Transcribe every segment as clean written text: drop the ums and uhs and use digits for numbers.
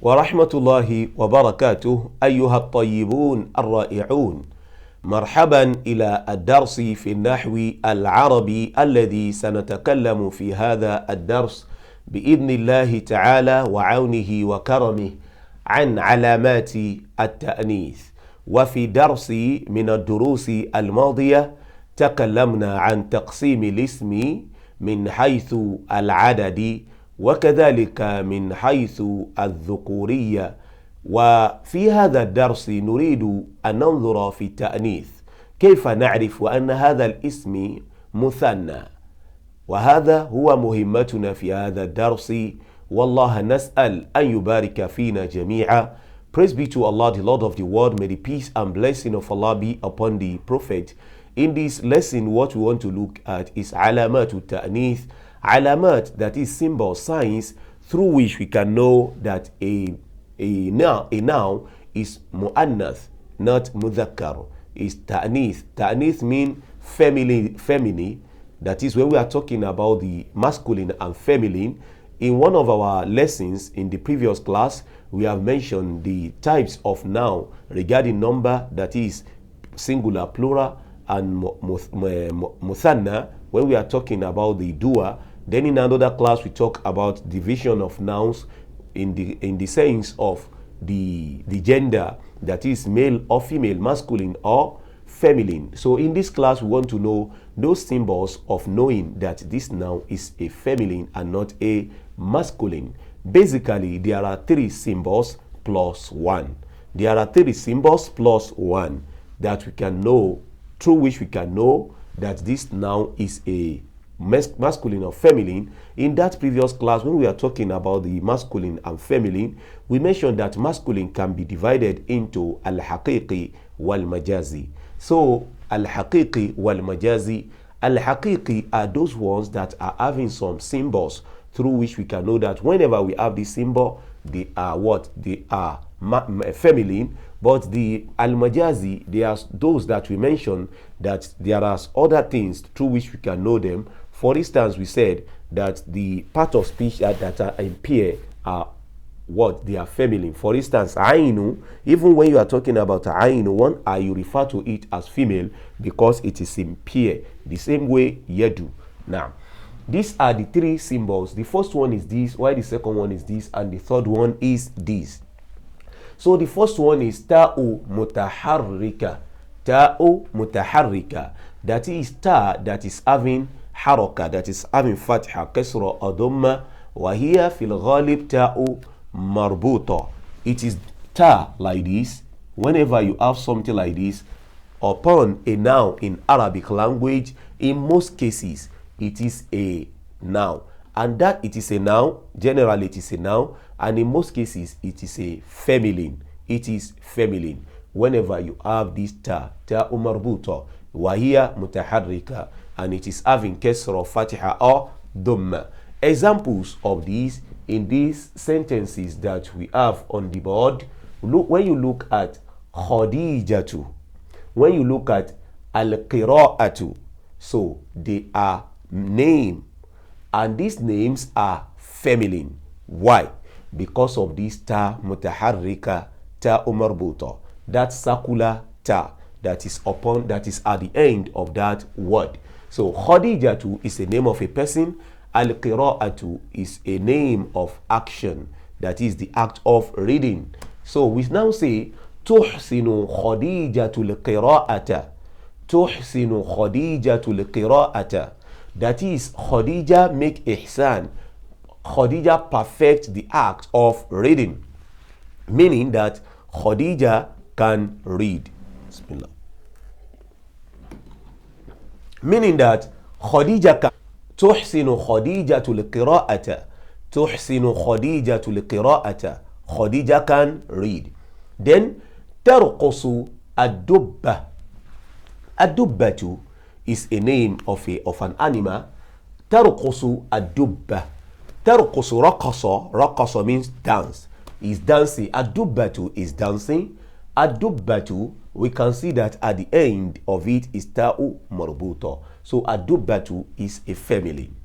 ورحمة الله وبركاته أيها الطيبون الرائعون. مرحبا إلى الدرس في النحو العربي الذي سنتكلم في هذا الدرس بإذن الله تعالى وعونه وكرمه عن علامات التأنيث. وفي درس من الدروس الماضية تكلمنا عن تقسيم الاسم من حيث العدد وكذلك من حيث الذكورية. وفي هذا الدرس نريد أن ننظر في التأنيث، كيف نعرف أن هذا الاسم مثنى، وهذا هو مهمتنا في هذا الدرس. والله نسأل أن يبارك فينا جميعا. Praise be to Allah, the Lord of the world. May the peace and blessing of Allah be upon the Prophet. In this lesson, what we want to look at is alamat ta'nith. Alamat, that is symbol, signs through which we can know that a noun is mu'annath, not mudhakkar, is ta'nith. Ta'nith means feminine. That is when we are talking about the masculine and feminine. In one of our lessons in the previous class, we have mentioned the types of noun regarding number, that is singular, plural, and muthanna when we are talking about the doer. Then in another class we talk about division of nouns in the sense of the gender, that is male or female, masculine or feminine. So in this class we want to know those symbols of knowing that this noun is a feminine and not a masculine. Basically, there are three symbols plus one. There are three symbols plus one that we can know, through which we can know that this noun is a masculine or feminine. In that previous class, when we are talking about the masculine and feminine, we mentioned that masculine can be divided into al-haqiqi wal-majazi. So al-haqiqi wal-majazi, al-haqiqi are those ones that are having some symbols through which we can know that whenever we have this symbol, they are what? They are feminine. But the al-majazi, they are those that we mentioned that there are other things through which we can know them. For instance, we said that the part of speech that are impaired are what? They are feminine. For instance, ainu, even when you are talking about ainu, one eye, you refer to it as female because it is impaired. The same way yadu. Now, these are the three symbols. The first one is this, while the second one is this, and the third one is this. So the first one is ta'u mutaharrika. Ta'u mutaharrika. That is ta that is having haraka, that is having fatha, kasra, or dhamma. Wa hiya fil ghalib ta'u marbuta. It is ta like this. Whenever you have something like this upon a noun in Arabic language, in most cases it is a noun, and that it is a noun, generally it is a noun, and in most cases it is a feminine. It is feminine whenever you have this ta marbuta, wa hiya mutaharrika, and it is having kasra, fatiha, or dhamma. Examples of these in these sentences that we have on the board. Look, when you look at khadijatu, when you look at al-qira'atu, so they are name, and these names are feminine. Why? Because of this ta mutaharrika, ta marbuta, that circular ta that is at the end of that word. So khadijatu is a name of a person, al-qira'atu is a name of action, that is the act of reading. So we now say tuhsinu khadijatu al-qira'ata, tuhsinu khadijatu al-qira'ata. That is, Khadija make ihsan. Khadija perfect the act of reading, meaning that Khadija can read. Bismillah. Meaning that Khadija can. Tuhsinu Khadijatul qira'ata. Tuhsinu Khadijatul qira'ata. Khadija can read. Then tarqusu ad-dubba. Ad-dubbatu is a name of an animal. Tarqusu ad-dubba. Tarqusu raqasa. Raqasa means dance. Is dancing. Ad-dubbatu is dancing. Ad-dubbatu, we can see that at the end of it is ta'u marbuta. So ad-dubbatu is a feminine.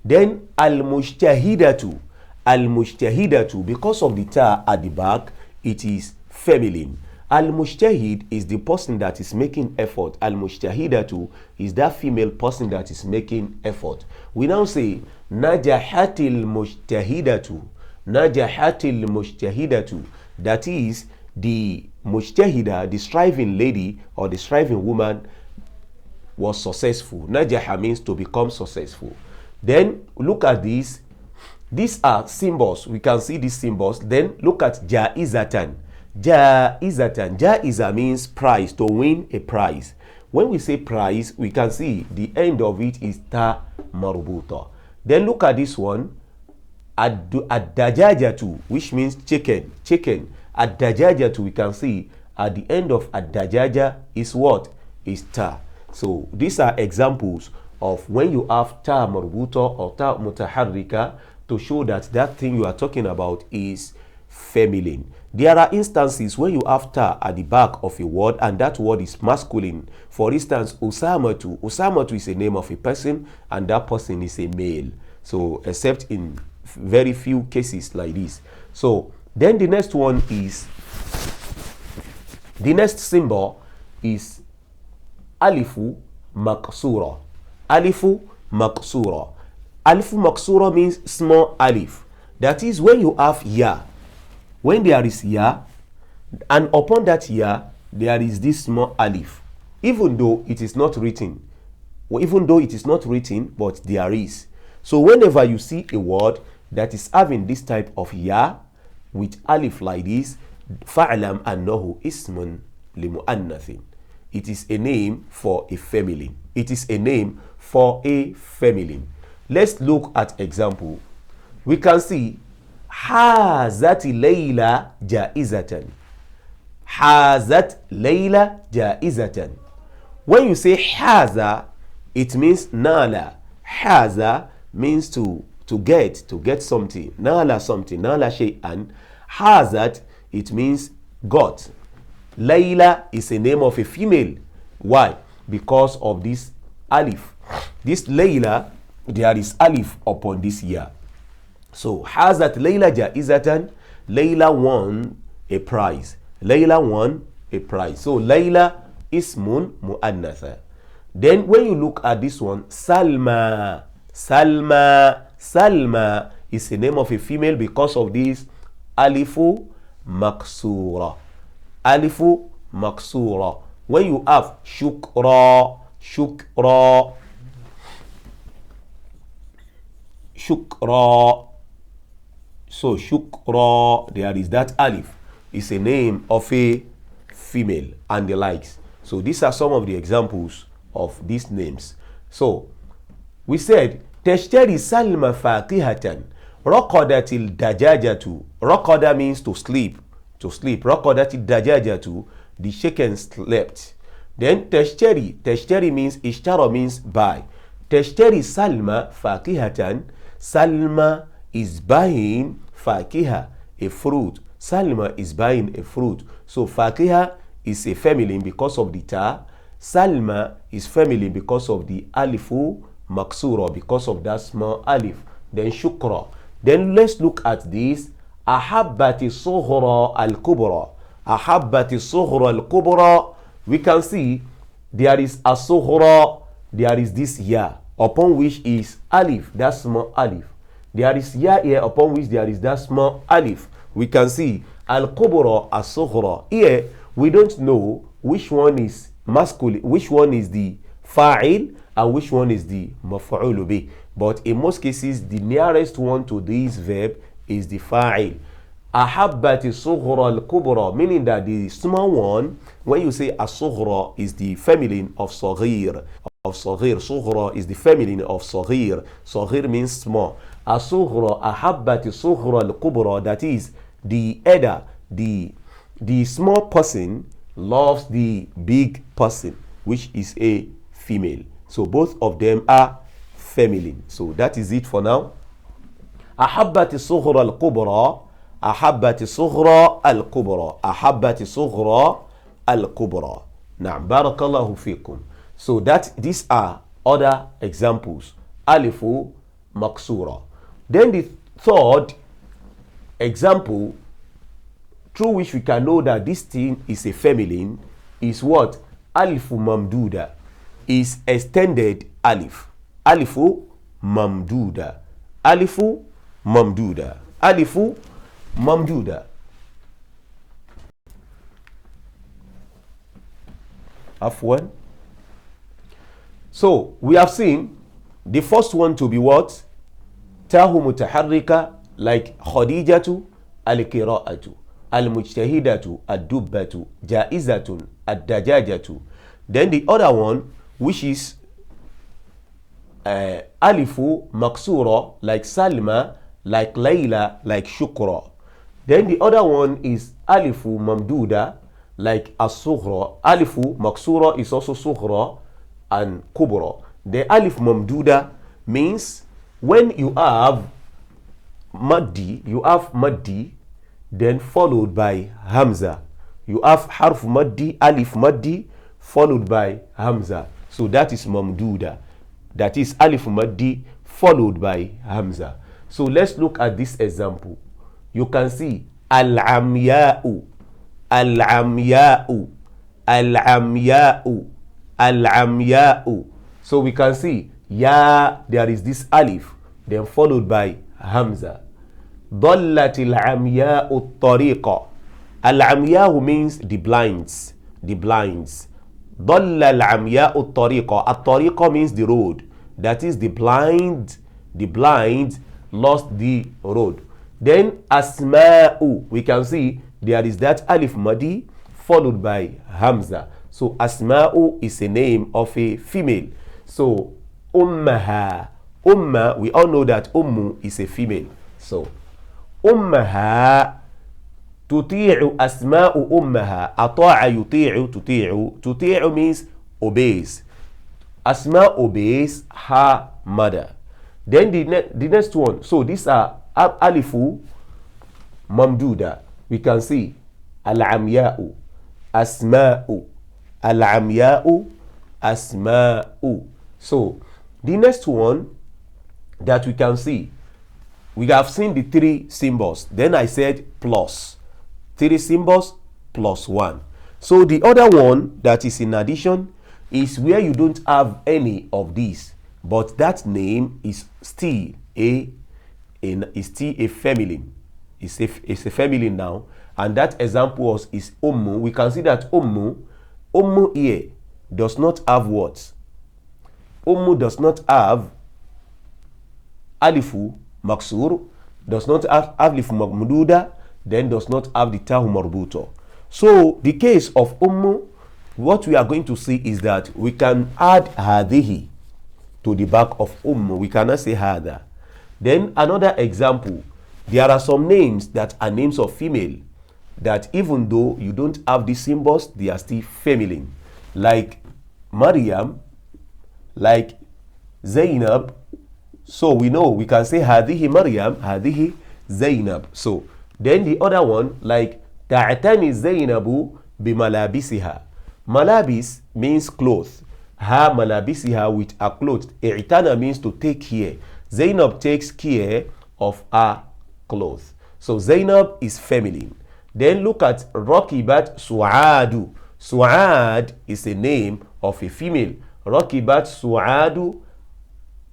Then al-mujtahidatu. Al-mujtahidatu, because of the ta at the back, it is feminine. Al-mujtahid is the person that is making effort. Al-mujtahidatu is that female person that is making effort. We now say najahatil mujtahidatu. Najahatil mujtahidatu. That is, the mujtahida, the striving lady or the striving woman, was successful. Najaha means to become successful. Then look at these. These are symbols. We can see these symbols. Then look at jaizatan. Jaizatan. Jaiza means prize, to win a prize. When we say prize, we can see the end of it is ta marbuta. Then look at this one. Ad-dajajatu, which means chicken. Chicken. Ad-dajajatu, we can see at the end of ad-dajaja is what? Is ta. So these are examples of when you have ta marbuta or ta mutaharrika to show that that thing you are talking about is feminine. There are instances where you have ta at the back of a word and that word is masculine. For instance, Usamatu. Usamatu is a name of a person and that person is a male. So except in very few cases like this. So then the next one is, the next symbol is alifu maksura. Alifu maksura. Alifu maksura means small alif. That is when you have ya. When there is ya, and upon that ya, there is this small alif. Even though it is not written. But there is. So whenever you see a word that is having this type of ya with alif like this, fa'lam annahu ismun limu'annathin. It is a name for a feminine. It is a name for a feminine. Let's look at example. We can see hazat Layla jaizatan. Hazat Layla jaizatan. When you say haza, it means nala. Haza means to get something. Nala something. Nala shay'an. Hazat, it means got. Layla is a name of a female. Why? Because of this alif. This Layla, there is alif upon this year. So hazat Layla jaizatan. Layla won a prize. Layla won a prize. So Layla ismun mu'annatha. Then when you look at this one, Salma. Salma. Salma is a name of a female because of this alifu maksura. Alifu maksura. When you have shukra, shukra, shukra. So shukra, there is that alif. It's a name of a female and the likes. So these are some of the examples of these names. So we said Tashtari Salma Faqihatan. Raqadatil dajajatu. Raqada means to sleep. To sleep. Raqadatil dajajatu. The chicken slept. Then Tashtari. Tashtari means ishtara means buy. Tashtari Salma Faqihatan. Salma is buying faqiha, a fruit. Salma is buying a fruit. So faqiha is a feminine because of the ta. Salma is feminine because of the alifu maksura, because of that small alif. Then shukra. Then let's look at this. Ahabbati sughra al-kubra. Ahabbati sughra al-kubra. We can see there is a sughra, there is this ya, upon which is alif, that small alif. There is ya here upon which there is that small alif. We can see al-kubra as-sughra. Here we don't know which one is masculine, which one is the fa'il and which one is the maf'ul bih. But in most cases, the nearest one to this verb is the fa'il. Ahabbati sughra al-kubra, meaning that the small one, when you say as-sughra, is the feminine of saghir. Of saghir. Sughra is the feminine of saghir. Saghir means small. As-sughra, ahabbati sughra al-kubra, that is the elder, the small person loves the big person, which is a female. So both of them are feminine. So that is it for now. Ahabbati sughra al-kubra. Ahabbati sughra al-kubra. Ahabbati sughra al-kubra. Na'am. Barakallahu fikum. So these are other examples. Alifu maksura. Then the third example through which we can know that this thing is a feminine is what? Alifu mamduda is extended alif. Alifu mamduda. Alifu mamduda. Alifu mamduda. Afwan. So we have seen the first one to be what? Tahu mutaharrika, like Khadijatu, al-qira'atu, al-mujtahidatu, ad-dubbatu, jaizatun, ad-dajajatu. Then the other one, which is alifu maksura, like Salma, like Layla, like Shukra. Then the other one is alifu mamduda, like as-sughra. Alifu maksura is also sughra and kubra. The alif mamduda means when you have maddi, then followed by hamza. You have harf maddi, alif maddi, followed by hamza. So that is mamduda. That is alif maddi followed by hamza. So let's look at this example. You can see al-amya'u, al-amya'u, al-amya'u, al-amya'u. So we can see ya, there is this alif, then followed by hamza. Dallatil amya'u tariqa. Al-amya'u means the blinds, the blinds. Dallal amya'u tariqa. At-tariqa means the road. That is the blind lost the road. Then asma'u, we can see there is that alif madi followed by hamza. So asma'u is a name of a female. So ummaha, umma, we all know that ummu is a female. So ummaha, tuti'u asma'u ummaha. Ata'a yuti'u, tuti'u means obeys. Asma obeys her mother. Then the next one, so these are alifu mamduda. We can see al-amya'u, asma'u, al-amya'u, asma'u. So the next one that we can see, we have seen the three symbols. Then I said plus. Three symbols plus one. So the other one that is in addition is where you don't have any of these, but that name is still a feminine. It's a feminine now, and that example is ummu. We can see that ummu here does not have what? Ummu does not have alifu maksur, does not have alifu mamduda, then does not have the tahu marbuto. So the case of ummu, what we are going to see is that we can add hadihi to the back of ummu. We cannot say hada. Then another example, there are some names that are names of female that even though you don't have these symbols, they are still feminine. Like Maryam, like Zainab. So we know we can say hadihi Maryam, hadihi Zainab. So then the other one, like ta'tani Zainabu bimalabisiha. Malabis means clothes. Ha malabisiha, with a clothes. I'tana means to take care. Zainab takes care of her clothes. So Zainab is feminine. Then look at Rakibat Su'adu. Su'ad is a name of a female. Rakibat Su'adu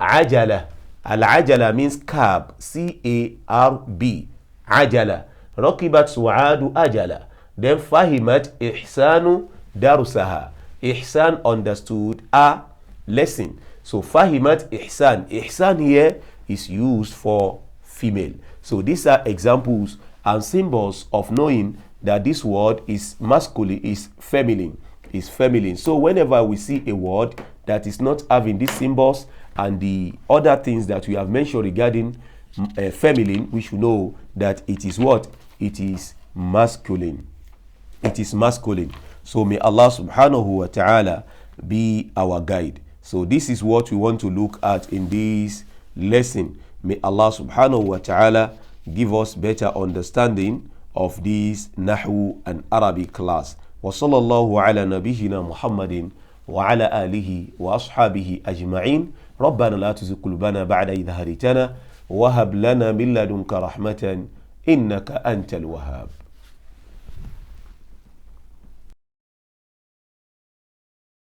Ajala. Al-Ajala means cab. C-A-R-B. Ajala. Rakibat Su'adu Ajala. Then Fahimat Ihsanu Darusaha. Ihsan understood a lesson. So Fahimat Ihsan. Ihsan here is used for female. So these are examples and symbols of knowing that this word is masculine, is feminine, is feminine. So whenever we see a word that is not having these symbols and the other things that we have mentioned regarding feminine, we should know that it is what? It is masculine. It is masculine. So may Allah subhanahu wa ta'ala be our guide. So this is what we want to look at in this lesson. May Allah subhanahu wa ta'ala give us better understanding of this Nahwu and Arabic class. Wa sallallahu ala nabiyyina Muhammadin wa ala alihi wa ashabihi ajma'in. ربنا لا تزغ قلوبنا بعد إذ هديتنا وهب لنا من لدنك رحمة إنك أنت الوهاب.